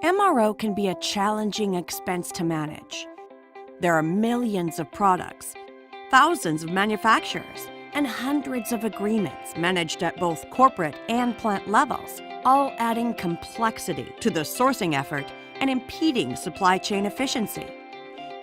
MRO can be a challenging expense to manage. There are millions of products, thousands of manufacturers, and hundreds of agreements managed at both corporate and plant levels, all adding complexity to the sourcing effort and impeding supply chain efficiency.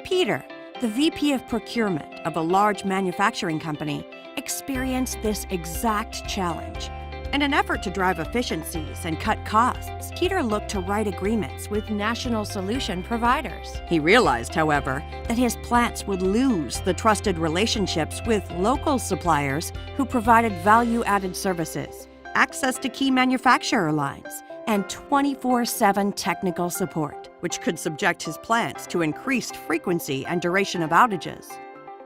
Peter, the VP of procurement of a large manufacturing company, experienced this exact challenge. In an effort to drive efficiencies and cut costs, Peter looked to write agreements with national solution providers. He realized, however, that his plants would lose the trusted relationships with local suppliers who provided value-added services, access to key manufacturer lines, and 24/7 technical support, which could subject his plants to increased frequency and duration of outages.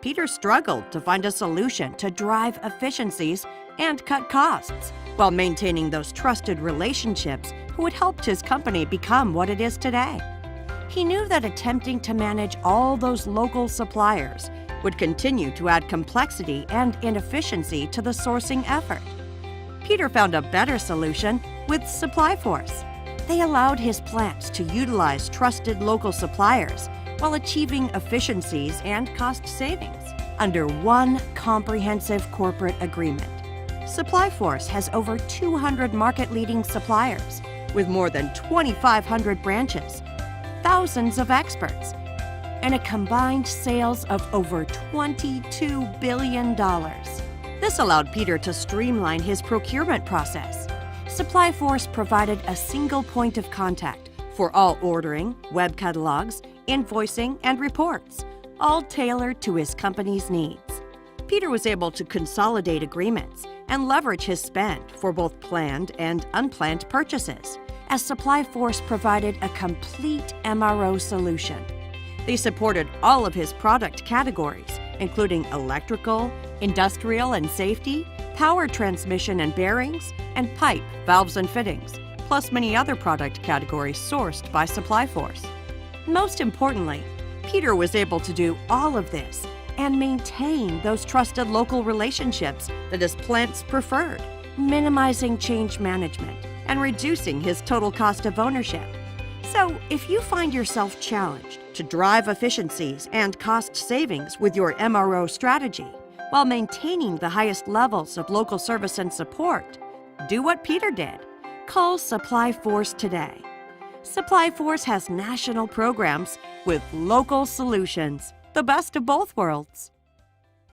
Peter struggled to find a solution to drive efficiencies and cut costs, while maintaining those trusted relationships who had helped his company become what it is today. He knew that attempting to manage all those local suppliers would continue to add complexity and inefficiency to the sourcing effort. Peter found a better solution with supplyFORCE. They allowed his plants to utilize trusted local suppliers while achieving efficiencies and cost savings under one comprehensive corporate agreement. supplyFORCE has over 200 market-leading suppliers with more than 2,500 branches, thousands of experts, and a combined sales of over $22 billion. This allowed Peter to streamline his procurement process. supplyFORCE provided a single point of contact for all ordering, web catalogs, invoicing, and reports, all tailored to his company's needs. Peter was able to consolidate agreements and leverage his spend for both planned and unplanned purchases, as supplyFORCE provided a complete MRO solution. They supported all of his product categories, including electrical, industrial and safety, power transmission and bearings, and pipe, valves and fittings, plus many other product categories sourced by supplyFORCE. Most importantly, Peter was able to do all of this and maintain those trusted local relationships that his plants preferred, minimizing change management and reducing his total cost of ownership. So, if you find yourself challenged to drive efficiencies and cost savings with your MRO strategy while maintaining the highest levels of local service and support, do what Peter did. Call supplyFORCE today. supplyFORCE has national programs with local solutions, the best of both worlds.